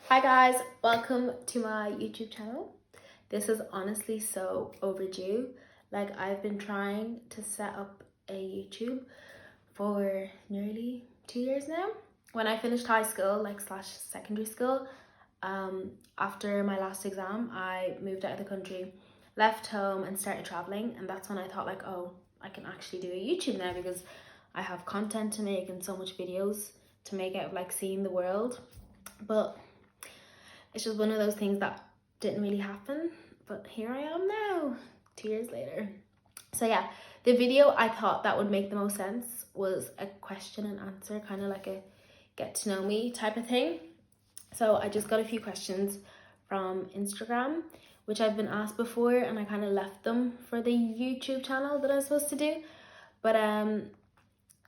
Hi guys, welcome to my YouTube channel. This is honestly so overdue. Like, I've been trying to set up a YouTube for nearly 2 years now. When I finished high school, like slash secondary school, after my last exam, I moved out of the country, left home and started traveling. And that's when I thought like, oh, I can actually do a YouTube now because I have content to make and so much videos to make out of like seeing the world. But it's just one of those things that didn't really happen, but here I am now, 2 years later. So yeah, the video I thought that would make the most sense was a question and answer, kind of like a get to know me type of thing. So I just got a few questions from Instagram, which I've been asked before, and I kind of left them for the YouTube channel that I was supposed to do, but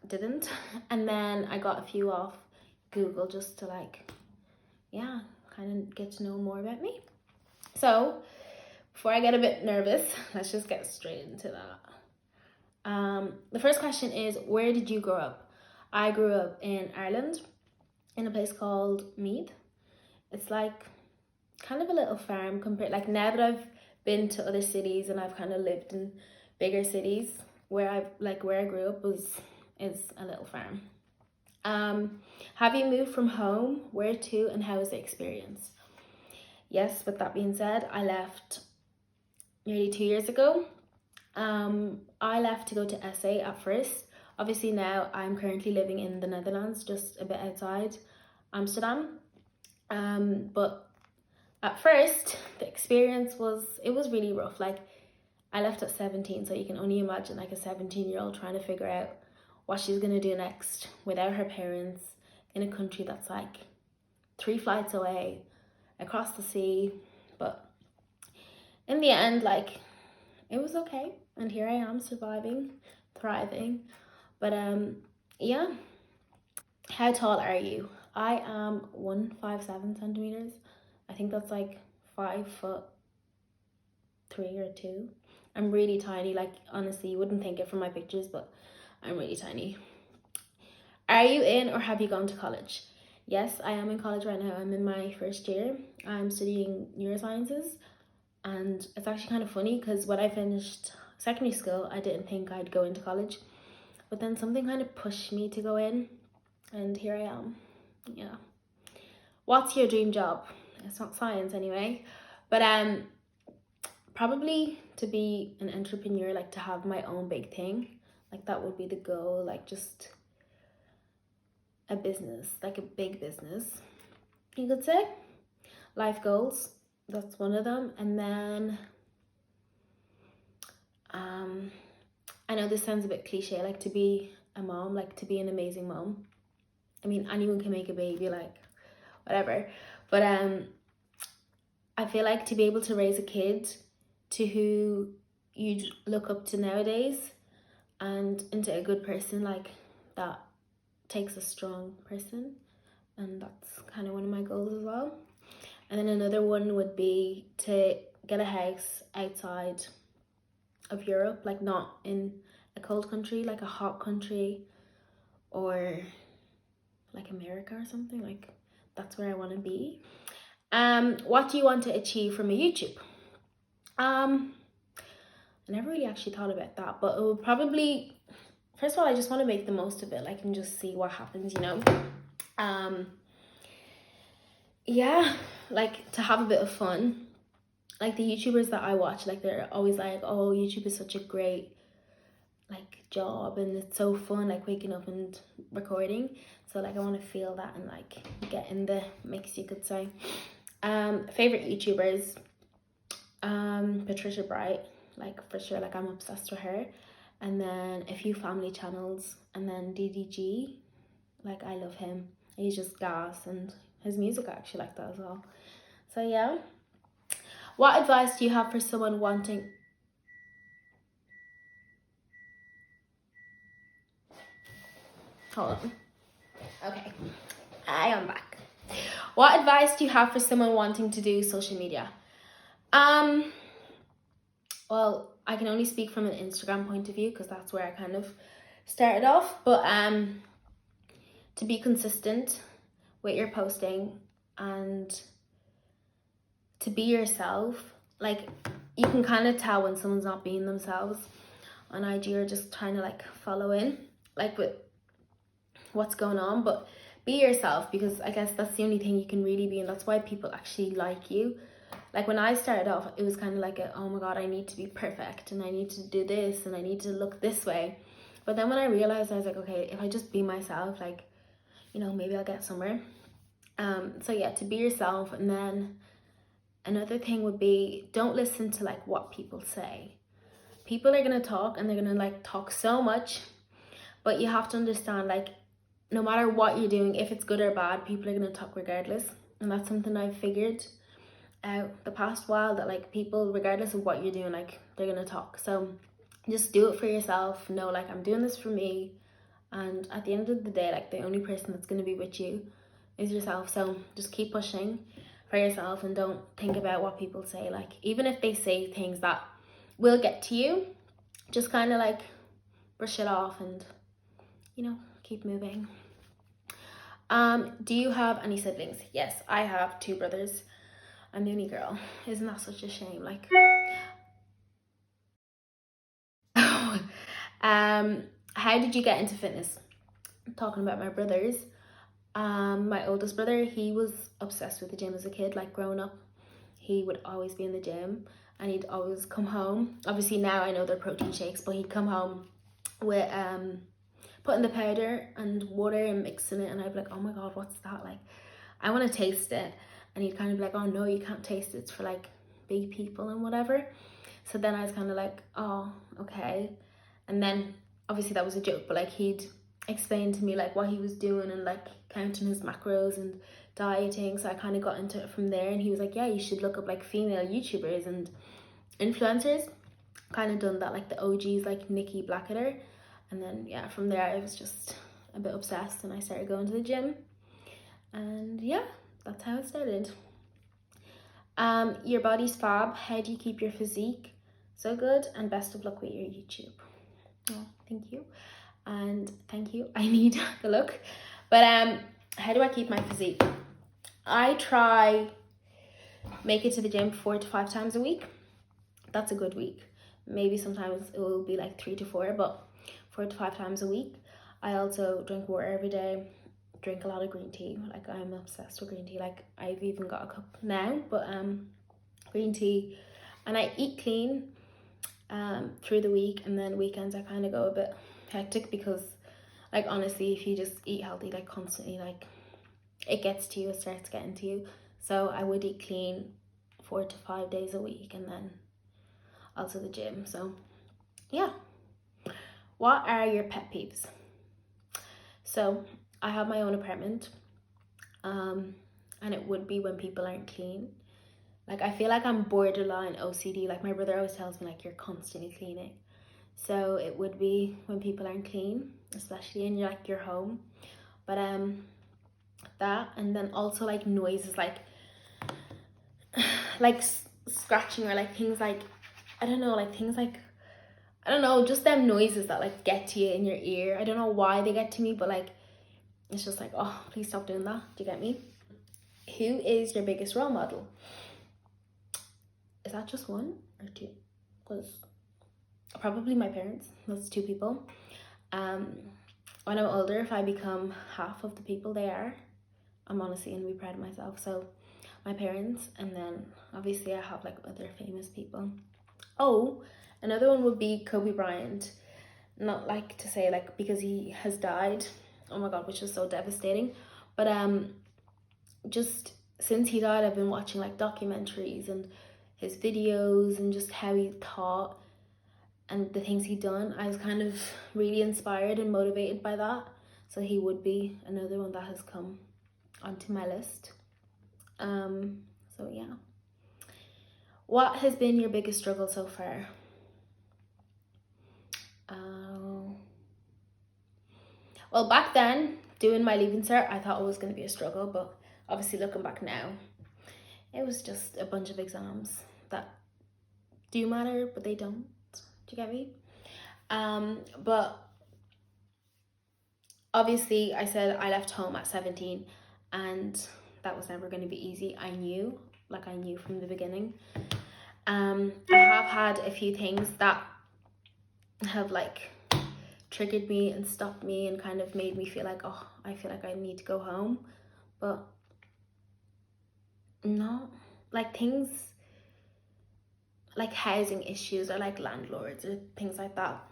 didn't. And then I got a few off Google just to like, yeah, kind of get to know more about me. So before I get a bit nervous, let's just get straight into that. The first question is, where did you grow up? I grew up in Ireland, in a place called Meath. It's like kind of a little farm compared, like now that I've been to other cities and I've kind of lived in bigger cities, where I grew up is a little farm. Have you moved from home? Where to, and how was the experience? Yes, with that being said, I left nearly 2 years ago. I left to go to SA at first. Obviously now I'm currently living in the Netherlands, just a bit outside Amsterdam. But at first the experience was really rough. Like, I left at 17, so you can only imagine like a 17-year-old trying to figure out what she's gonna do next without her parents in a country that's like 3 flights away across the sea. But in the end, like, it was okay, and here I am surviving, thriving. But yeah. How tall are you? I am 157 centimeters. I think that's like 5'3" or 2. I'm really tiny. Like, honestly, you wouldn't think it from my pictures, but I'm really tiny. Are you in or have you gone to college? Yes, I am in college right now. I'm in my first year. I'm studying neurosciences. And it's actually kind of funny because when I finished secondary school, I didn't think I'd go into college. But then something kind of pushed me to go in. And here I am. Yeah. What's your dream job? It's not science anyway. But probably to be an entrepreneur, like to have my own big thing. Like, that would be the goal. Like, just a business, like a big business, you could say. Life goals, that's one of them. And then I know this sounds a bit cliche, like to be a mom, like to be an amazing mom. I mean, anyone can make a baby, like whatever. But I feel like to be able to raise a kid to who you'd look up to nowadays and into a good person, like, that takes a strong person. And that's kind of one of my goals as well. And then another one would be to get a house outside of Europe, like not in a cold country, like a hot country, or like America or something. Like, that's where I want to be. What do you want to achieve from a YouTube? I never really actually thought about that, but it would probably, first of all, I just want to make the most of it, like, and just see what happens, you know. Yeah, like to have a bit of fun. Like, the YouTubers that I watch, like, they're always like, oh, YouTube is such a great like job and it's so fun, like waking up and recording. So like, I want to feel that and like get in the mix, you could say. Favorite YouTubers, Patricia Bright, like for sure, like I'm obsessed with her. And then a few family channels, and then DDG, like I love him. He's just gas, and his music I actually like that as well. So yeah. What advice do you have for someone wanting... Hold on. Okay, I am back. What advice do you have for someone wanting to do social media? Well, I can only speak from an Instagram point of view because that's where I kind of started off. But to be consistent with your posting, and to be yourself. Like, you can kind of tell when someone's not being themselves on IG or just trying to like follow in like with what's going on. But be yourself, because I guess that's the only thing you can really be, and that's why people actually like you. Like when I started off, it was kind of like oh my god, I need to be perfect and I need to do this and I need to look this way. But then when I realized, I was like, okay, if I just be myself, like, you know, maybe I'll get somewhere. So yeah, to be yourself. And then another thing would be, don't listen to like what people say. People are gonna talk and they're gonna like talk so much, but you have to understand, like, no matter what you're doing, if it's good or bad, people are gonna talk regardless. And that's something I've figured out the past while, that like people, regardless of what you're doing, like they're gonna talk. So just do it for yourself. Know, like, I'm doing this for me, and at the end of the day, like, the only person that's gonna be with you is yourself. So just keep pushing for yourself and don't think about what people say. Like, even if they say things that will get to you, just kind of like brush it off and, you know, keep moving. Do you have any siblings? Yes, I have 2 brothers. I'm the only girl. Isn't that such a shame? Like, how did you get into fitness? Talking about my brothers, my oldest brother, he was obsessed with the gym as a kid. Like, growing up, he would always be in the gym, and he'd always come home. Obviously now I know they're protein shakes, but he'd come home with putting the powder and water and mixing it, and I'd be like, oh my god, what's that? Like, I want to taste it. And he'd kind of be like, oh no, you can't taste it, it's for like big people and whatever. So then I was kind of like, oh, okay. And then obviously that was a joke, but like, he'd explain to me like what he was doing and like counting his macros and dieting. So I kind of got into it from there, and he was like, yeah, you should look up like female YouTubers and influencers. Kind of done that, like the OGs, like Nikki Blackadder. And then yeah, from there I was just a bit obsessed, and I started going to the gym, and yeah, that's how it started. Your body's fab. How do you keep your physique so good? And best of luck with your YouTube. Oh, thank you. And thank you. I need the look. But how do I keep my physique? I try make it to the gym 4 to 5 times a week. That's a good week. Maybe sometimes it will be like 3 to 4, but 4 to 5 times a week. I also drink water every day, drink a lot of green tea. Like, I'm obsessed with green tea. Like, I've even got a cup now, but green tea. And I eat clean through the week, and then weekends I kind of go a bit hectic, because like, honestly, if you just eat healthy like constantly, like, it gets to you, it starts getting to you. So I would eat clean 4 to 5 days a week, and then also the gym. So yeah. What are your pet peeves? So I have my own apartment, and it would be when people aren't clean. Like, I feel like I'm borderline OCD. Like, my brother always tells me like, you're constantly cleaning. So it would be when people aren't clean, especially in your home. But that, and then also like noises, like like scratching, or like things like, I don't know, like things like, I don't know, just them noises that like get to you in your ear. I don't know why they get to me, but like, it's just like, oh, please stop doing that. Do you get me? Who is your biggest role model? Is that just one or two? Because probably my parents. That's 2 people. When I'm older, if I become half of the people they are, I'm honestly gonna be proud of myself. So my parents, and then obviously I have like other famous people. Oh, another one would be Kobe Bryant. Not like to say like because he has died, oh my god, which is so devastating, but just since he died, I've been watching like documentaries and his videos and just how he taught and the things he'd done. I was kind of really inspired and motivated by that. So he would be another one that has come onto my list. So yeah. What has been your biggest struggle so far? Well, back then, doing my leaving cert, I thought it was going to be a struggle, but obviously looking back now, it was just a bunch of exams that do matter, but they don't. Do you get me? But obviously I said I left home at 17, and that was never going to be easy. I knew from the beginning. I have had a few things that have like triggered me and stopped me and kind of made me feel like, oh, I feel like I need to go home. But no, like things like housing issues or like landlords or things like that.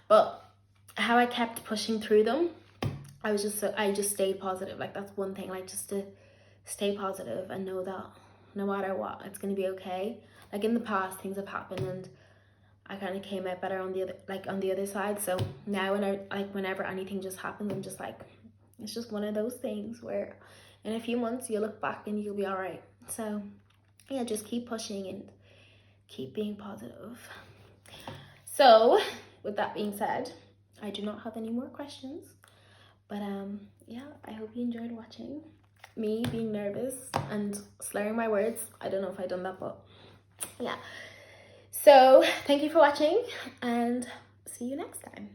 But how I kept pushing through them, I just stayed positive. Like that's one thing, like just to stay positive and know that no matter what, it's going to be okay. Like in the past, things have happened and I kind of came out better on the other side. So now whenever anything just happens, I'm just like, it's just one of those things where in a few months you'll look back and you'll be all right. So yeah, just keep pushing and keep being positive. So with that being said, I do not have any more questions, but yeah, I hope you enjoyed watching me being nervous and slurring my words. I don't know if I've done that, but yeah. So thank you for watching and see you next time.